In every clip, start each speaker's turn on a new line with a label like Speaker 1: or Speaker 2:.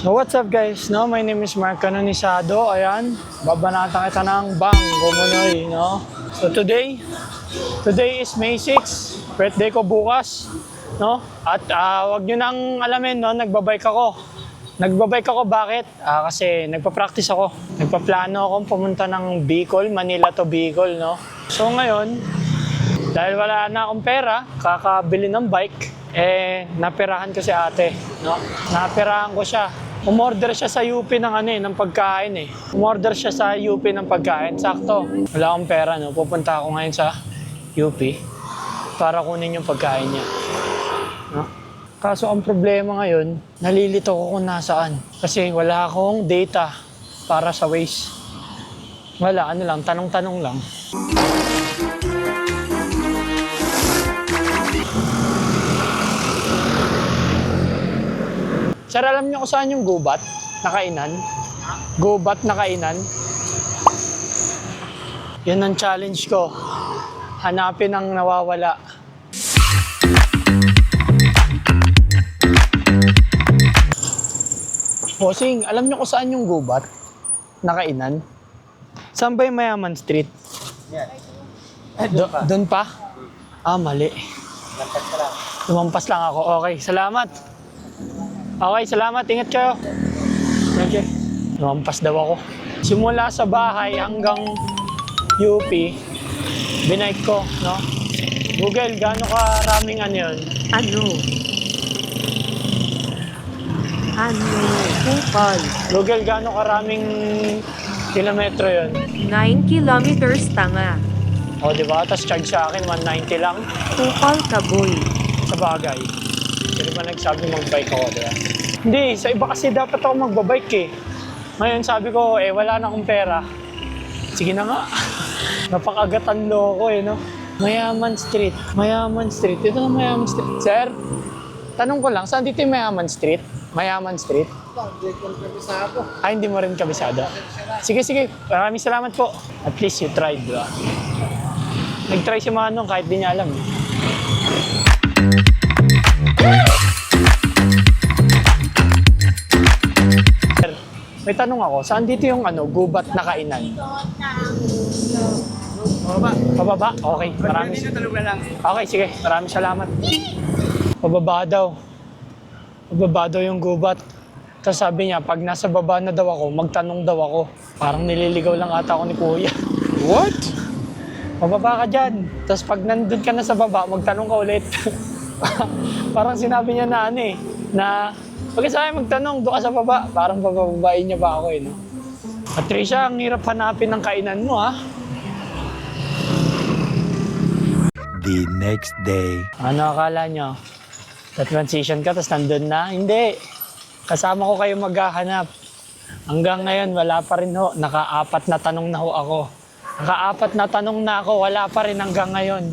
Speaker 1: So what's up guys, no? My name is Mark Canonisado. Ayan, babanatan kita ng Bang Gomonoy, no? So today is May 6, birthday ko bukas, no? At wag nyo nang alamin, no? Nagbabike ako, bakit? Kasi nagpa-practice ako. Nagpaplano akong pumunta ng Bicol, Manila to Bicol, no? So ngayon, dahil wala na akong pera, kakabili ng bike, naperahan ko si ate, no? Naperahan ko siya. Umorder siya sa UP ng pagkain eh. Umorder siya sa UP ng pagkain. Sakto. Wala akong pera, no? Pupunta ako ngayon sa UP para kunin yung pagkain niya. No? Kaso ang problema ngayon, nalilito ko kung nasaan. Kasi wala akong data para sa Waze. Wala, tanong-tanong lang. Sir, alam niyo kung saan yung gubat na kainan? Gubat na kainan? Yan ang challenge ko. Hanapin ang nawawala. Bossing, alam niyo kung saan yung gubat na kainan? Saan ba yung Mayaman Street? Doon pa? Mali. Lumampas lang ako. Okay, salamat. Okay, salamat. Ingat kayo. Okay. Lumampas daw ako. Simula sa bahay hanggang UP, binike ko, no? Google, gaano karaming yun?
Speaker 2: Kupal.
Speaker 1: Google, gaano karaming kilometro yun?
Speaker 2: 9 kilometers tanga.
Speaker 1: O, diba? Tapos charge sa akin, 190 lang.
Speaker 2: Kupal kaboy.
Speaker 1: Sa bagay. Hindi ba nagsabi mag-bike ako, diba? Hindi, sa iba kasi dapat ako magbabike eh. Ngayon sabi ko, wala na akong pera. Sige na nga. Napakagatan loko no? Mayaman Street. Mayaman Street. Ito na Mayaman Street. Sir, tanong ko lang, saan dito yung Mayaman Street? Mayaman Street? Hindi mo rin kabisado. Sige. Maraming salamat po. At least you tried, diba? Nag-try si Manong kahit di niya alam. May tanong ako, saan dito yung gubat na kainan? Pababa? Okay, maraming. Okay, sige, maraming salamat. Pababa daw yung gubat. Tapos sabi niya, pag nasa baba na daw ako, magtanong daw ako. Parang nililigaw lang ata ako ni Kuya.
Speaker 3: What?
Speaker 1: Pababa ka dyan. Tapos pag nandun ka na sa baba, magtanong ka ulit. Parang sinabi niya na na pag sa'yo magtanong, doon ka sa baba. Parang pabababain niya pa ako no? Patricia, ang hirap hanapin ng kainan mo
Speaker 3: The next day.
Speaker 1: Ano akala nyo? Na-transition ka, tapos nandun na? Hindi. Kasama ko kayo maghahanap. Hanggang ngayon, wala pa rin ho. Naka-4 na tanong na ho ako. Naka-4 na tanong na ako, wala pa rin hanggang ngayon.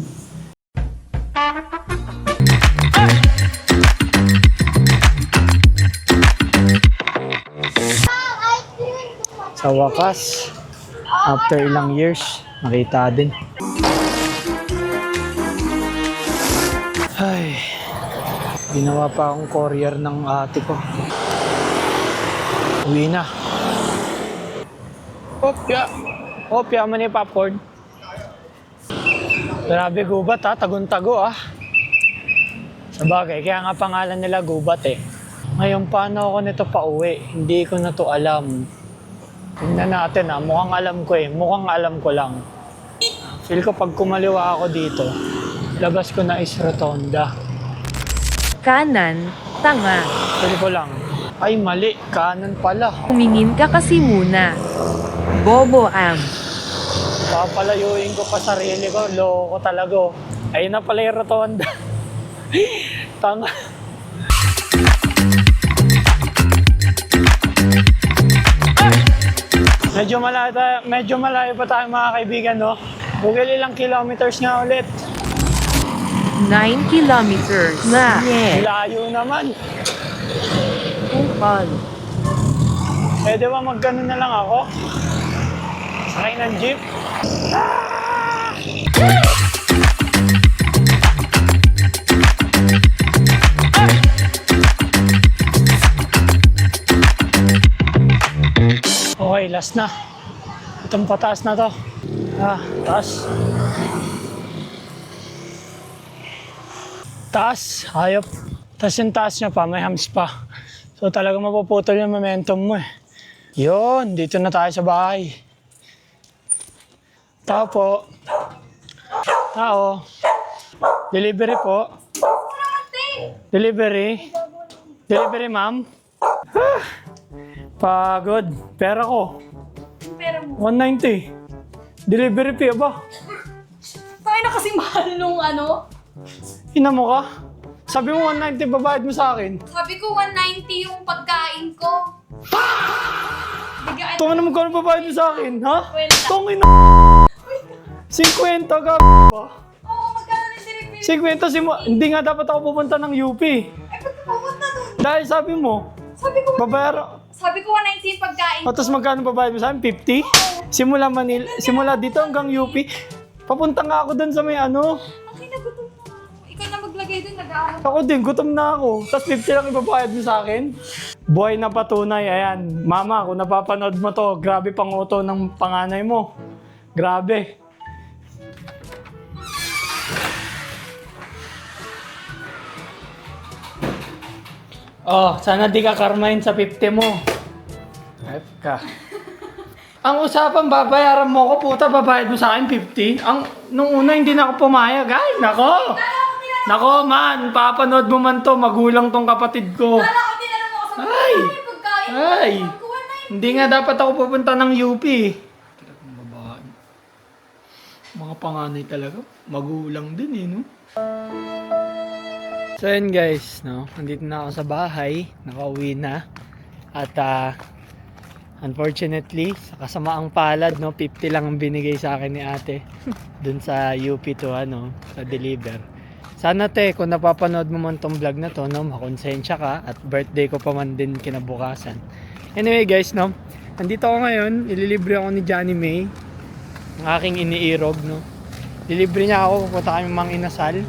Speaker 1: Sa wakas, after ilang years, nakita din. Ay, ginawa pa akong courier ng ate ko. Uwi na. Opya man yung popcorn. Grabe gubat tagun-tago Sa bagay, kaya nga pangalan nila gubat Ngayon, paano ako nito pauwi? Hindi ko na to alam. Tingnan natin mukhang alam ko mukhang alam ko lang. Feel ko pag kumaliwa ako dito, labas ko na is rotonda.
Speaker 2: Kanan, tanga.
Speaker 1: Feel ko lang, ay mali, kanan pala.
Speaker 2: Humingin ka kasi muna. Bobo am.
Speaker 1: Papalayuin ko pa sarili ko, loko talaga. Ayun na pala yung rotonda. Tanga. Medyo malayo pa tayong mga kaibigan, no? Google, ilang kilometers nga ulit?
Speaker 2: 9 kilometers na.
Speaker 1: Layo naman.
Speaker 2: Kupal.
Speaker 1: Pwede ba magganon na lang ako? Sakay ng jeep? last na. Itong pataas na to. Taas. Taas, hayop. Tapos yung taas niya pa, may hams pa. So talaga mapuputol yung momentum mo eh. Yun, dito na tayo sa bahay. Tao po. Tao. Delivery po. Delivery. Delivery, ma'am. Pagod. Pera ko.
Speaker 4: Pera mo.
Speaker 1: 190. Delivery fee ba?
Speaker 4: Tayo na kasi mahal nung ano.
Speaker 1: Ina mo ka? Sabi mo 190 babayad mo sa akin.
Speaker 4: Sabi ko 190 yung pagkain ko. Bigyan
Speaker 1: Tunga naman kung ano babayad mo sa akin, ha?
Speaker 4: Kwenta.
Speaker 1: Tungin na 50 ka ba?
Speaker 4: Oo, magkano na delivery?
Speaker 1: 50 hindi nga dapat ako pupunta ng UP.
Speaker 4: Eh, ba't pupunta dun?
Speaker 1: Dahil sabi mo,
Speaker 4: Sabi ko,
Speaker 1: Sabi
Speaker 4: ko 190 yung pagkain ko.
Speaker 1: tapos magkano babayad mo sa akin? 50? Simula dito hanggang UP. Papunta nga ako dun sa may ano.
Speaker 4: Okay, nagutom na ako. Ikaw na maglagay dun, nag-aaral.
Speaker 1: Ako din, gutom na ako. Tapos 50 lang ibabayad mo sa akin. Buhay na patunay, ayan. Mama, kung napapanood mo to, grabe panguto ng panganay mo. Grabe. Oh, sana di ka karmahin sa 50 mo. F ka. Ang usapan, babayaran mo ko, puta, babayad mo sa akin 50. Nung una, hindi na ako pumayag. Ay, nako! Nako man, papanood mo man to, magulang tong kapatid ko.
Speaker 4: Kala ko tinanong ako sa
Speaker 1: Ay!
Speaker 4: yung pagkain ko.
Speaker 1: Ay!
Speaker 4: Sabi ko 190.
Speaker 1: Hindi nga dapat ako pupunta ng UP. Talagang babae. Mga panganay talaga. Magulang din eh, no? So yun guys, no? Nandito na ako sa bahay. Nakauwi na. At unfortunately, sa kasamaang palad, no? 50 lang ang binigay sa akin ni ate. Dun sa UP to, ano, sa deliver. Sana te, kung napapanood mo man tong vlog na to, no, makonsensya ka at birthday ko pa man din kinabukasan. Anyway guys, no, nandito ako ngayon, ililibre ako ni Johnny May, ang aking iniirog, no. Lilibre niya ako, pupunta kami mang inasal.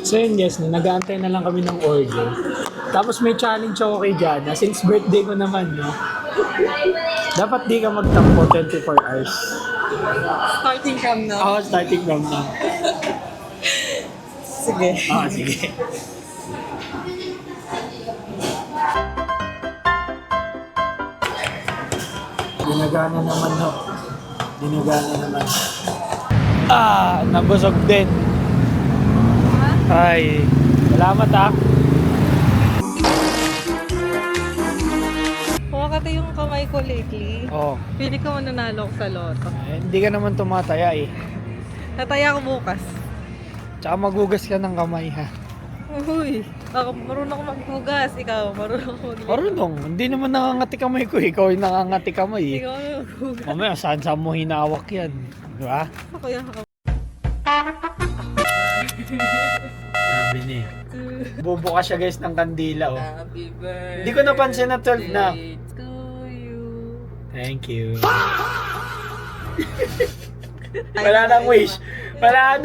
Speaker 1: So yun guys, no, nag-aantay na lang kami ng order. Tapos may challenge ako kay Jana, since birthday ko naman, no. Dapat di ka magtampo 24 hours.
Speaker 5: Starting from now.
Speaker 1: Ako starting from now.
Speaker 5: Sige.
Speaker 1: Sige. Dinagana naman, no. Dinagana naman. Nabusog din. Ay, salamat
Speaker 5: Kumakata yung kamay ko lately.
Speaker 1: Oh,
Speaker 5: Pili ko mananalo ko sa loto.
Speaker 1: hindi ka naman tumataya eh.
Speaker 5: Tataya ko bukas.
Speaker 1: Tsaka magugas ka ng kamay ha.
Speaker 5: Uy, ako marunong ako maghugas. Ikaw, marunong ako maglinis.
Speaker 1: Marunong, hindi naman nangangati kamay ko. Ikaw yung nangangati kamay eh.
Speaker 5: Ikaw maghugas.
Speaker 1: Mamaya, saan mo hinawak yan? Diba?
Speaker 5: Ako yung
Speaker 1: Sabi niya. Bubukas siya guys ng kandila oh.
Speaker 5: Happy birthday.
Speaker 1: Hindi ko napansin na 12 na.
Speaker 5: To you.
Speaker 1: Thank you. Wala nang wish. Wala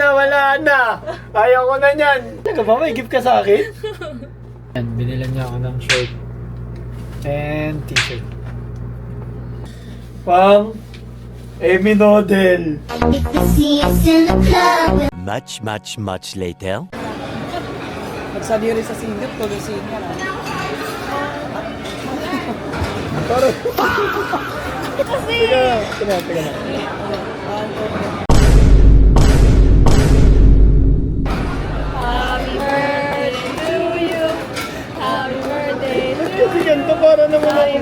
Speaker 1: na. Ayaw ko na niyan. Teka ba, may gift ka sa akin? Yan, binilan niya ako ng shirt. And t-shirt. Pang Amy Nodel.
Speaker 3: Much later.
Speaker 5: Magsaliri sa singlet, tulusin niya na.
Speaker 1: Teka na.
Speaker 4: Happy birthday to you. Happy birthday to you.
Speaker 1: Kasi ganito para naman ako.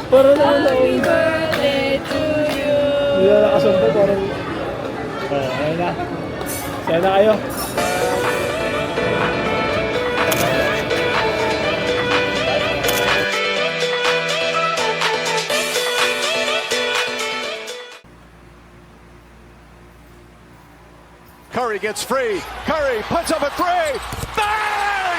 Speaker 1: Para naman ako.
Speaker 4: Happy birthday to you.
Speaker 1: Hindi na nakasunto parang... ayun na. Saya na kayo.
Speaker 6: Curry gets free. Curry puts up a three. Bang!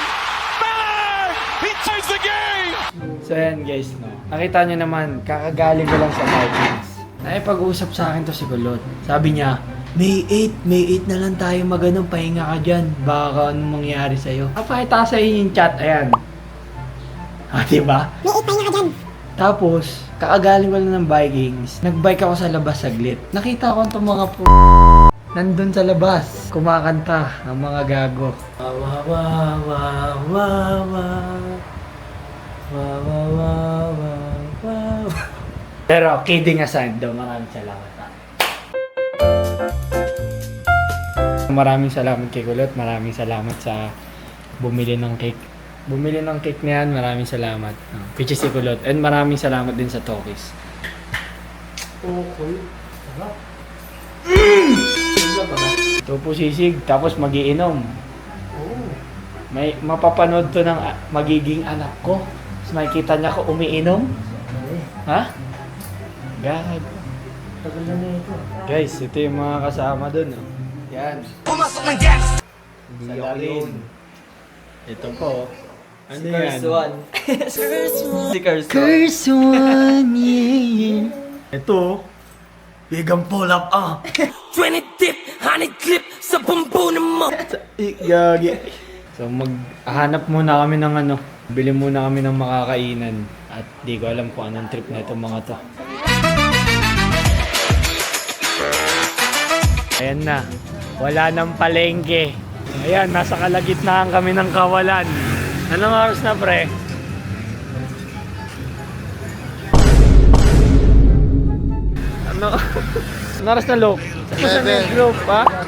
Speaker 6: Bang! He ties the game!
Speaker 1: So yan guys, no. Nakita nyo naman, kakagaling ko lang sa Vikings. Ay pag-uusap sa akin to si Kulot. Sabi niya, May 8 na lang tayo mag-anong pahinga ka dyan. Baka anong mangyari sa'yo. Papakita ko sa inyo yung chat, ayan. Diba?
Speaker 7: May 8 pahinga ka dyan.
Speaker 1: Tapos, kakagaling ko lang ng Vikings. Nagbike ako sa labas saglit. Nakita ko itong mga nandun sa labas, kumakanta ng mga gago. Wa wa wa wa wa wa. Wa wa wa wa wa. Pero kidding aside daw, maraming salamat. Maraming salamat kay Kulot, maraming salamat sa bumili ng cake. Bumili ng cake na yan, maraming salamat. Which is si Kulot. And maraming salamat din sa Tokis. Okay. Ito po sisig, tapos magiinom. May mapapanood to ng magiging anak ko. Tapos makikita niya ko umiinom. Ha? God. Guys, ito yung mga kasama dun. Oh. Yan. Pumasok ng gas! Salarin. Ito po. Ano yan?
Speaker 8: Si Carson.
Speaker 1: Carson, yeah. Ito. Bigang pull-up,
Speaker 8: 20 tip, honey clip sa bumbunan mo.
Speaker 1: Gagi. So maghahanap muna kami ng ano. Bili muna kami ng makakainan. At di ko alam kung anong trip na itong mga to. Ayan na. Wala nang palengke. Ayan, nasa kalagitnaan kami ng kawalan. Anong oras na, pre? Ano? Anong oras na, Luke? 11. Group, ha?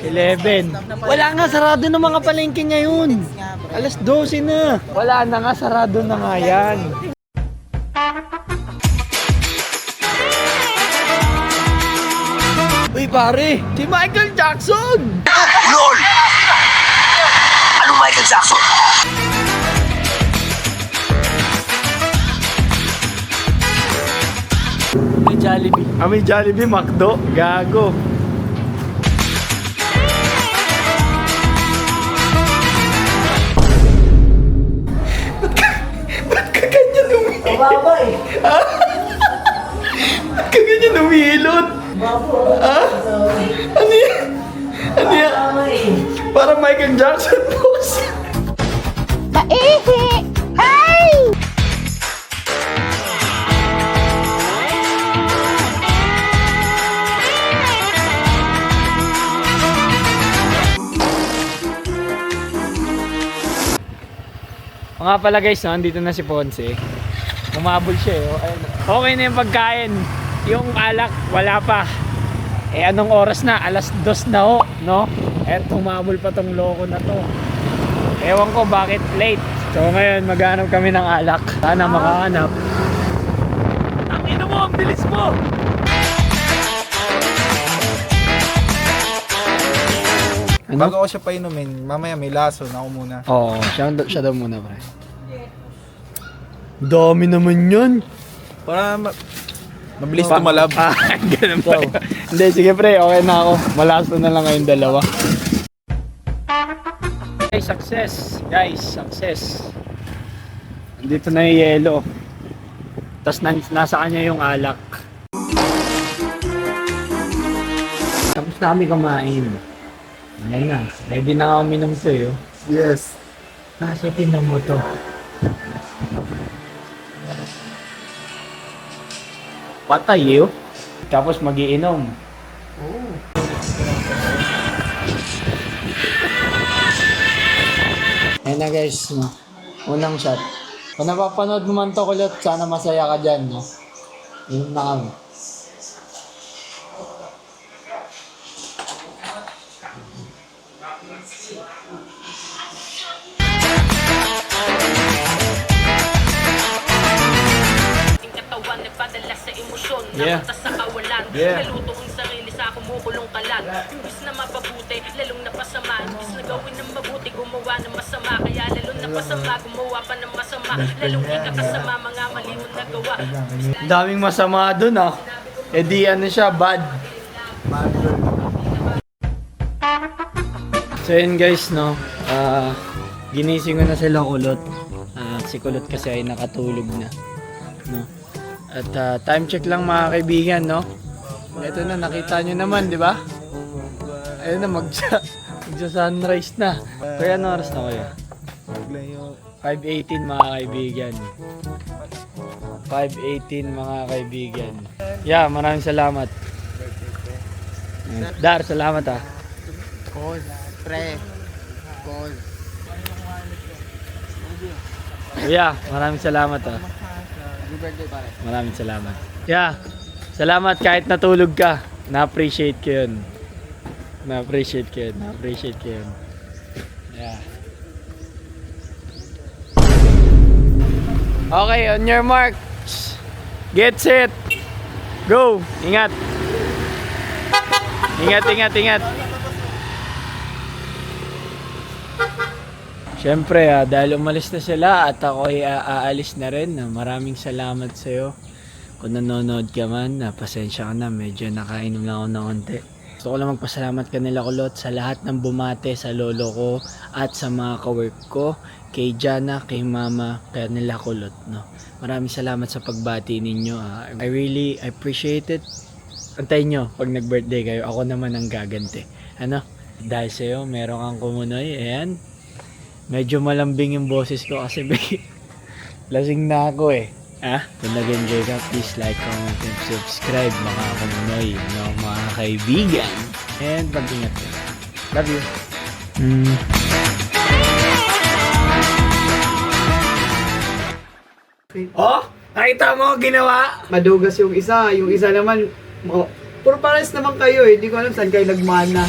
Speaker 1: 11. Wala nga, sarado na mga palengke ngayon. Alas 12 na. Wala na nga, sarado na nga yan. Uy, pare! Si Michael Jackson!
Speaker 8: LOL! Anong Michael Jackson?
Speaker 1: May Jollibee. May Jollibee, McDo. Gago. Ba't ka ganyan umihilot? Mababa eh. Ba't ka ganyan umihilot? Ano yan? Ano yan? Parang Michael Jackson, boss.
Speaker 7: Kaihi! Hey!
Speaker 1: O nga pala guys, no, andito na si Ponce. Umabol siya eh. Oh. Ayun. Okay na yung pagkain. Yung alak, wala pa. Eh anong oras na? Alas 2 na ho, no? Eh tumabol pa tong loko na to. Ewan ko bakit late. So ngayon maghanap kami ng alak. Sana makahanap. Ang ino mo, ang bilis mo! Ano?
Speaker 9: Bago ko siya painumin, mamaya may laso na ako muna.
Speaker 1: Oo, siya daw muna, pre. Dami naman yan.
Speaker 9: Para mabilis tumalab.
Speaker 1: Ganun pa. Hindi, sige pre, okay na ako. Malaso na lang kayong dalawa. Guys, success. Guys, success. Andito na yung yelo. Tapos nasa kanya yung alak. Tapos na kami kumain. Ayan na. Ready na ako minom sa'yo.
Speaker 9: Yes.
Speaker 1: Kasi tinan mo to. Patay yun. Tapos magiinom. Ayan na guys, no? Unang shot. Kung napapanood mo man to kulot, sana masaya ka dyan, no? Inom na kami. Yeah. Yeah.
Speaker 10: Naluto ang sarili sa kumukulong kalan. Imbis na mapabuti, lalong napasama. Imbis na gawin ng mabuti, gumawa ng masama. Kaya lalong napasama, gumawa pa ng masama. Lalong ikakasama, mga mali mo nagawa.
Speaker 1: Daming masama dun ah. Eh di ano siya, bad. So yun guys, no. Ginising ko na sila kulot. Si kulot kasi ay nakatulog na. No. At time check lang mga kaibigan, no? Ito na, nakita nyo naman, di ba? Ayun na, magsa-sunrise na. Kaya ano oras na kaya? 5:18 mga kaibigan. 5:18 mga kaibigan. Yeah, maraming salamat. Dar, salamat ah. Yeah, maraming salamat ah. Maraming salamat. Yeah, salamat kahit natulog ka. Na-appreciate ko yun. Na-appreciate ko yun. Na-appreciate ko yun. Yeah. Okay, on your marks. Get set. Go. Ingat. Ingat, ingat, ingat. Siyempre, dahil umalis na sila at ako ay aalis na rin, maraming salamat sa'yo. Kung nanonood ka man, pasensya ka na, medyo nakainom lang ako ng konti. Gusto ko lang magpasalamat kanila kulot sa lahat ng bumate sa lolo ko at sa mga kawork ko, kay Jana, kay Mama, kanila kulot. No? Maraming salamat sa pagbati ninyo. I really appreciate it. Antayin nyo, pag nag-birthday kayo, ako naman ang gaganti. Ano? Dahil sa'yo, meron kang kumunoy, ayan. Medyo malambing yung boses ko kasi lasing na ako eh. Kung nag-enjoy ka, please like, comment, and subscribe mga kumunoy, mga kaibigan. And mag-ingat ka. Love you. Oh, nakita mo ginawa?
Speaker 7: Madugas yung isa naman, puro pares naman kayo eh, hindi ko alam saan kayo nagmana.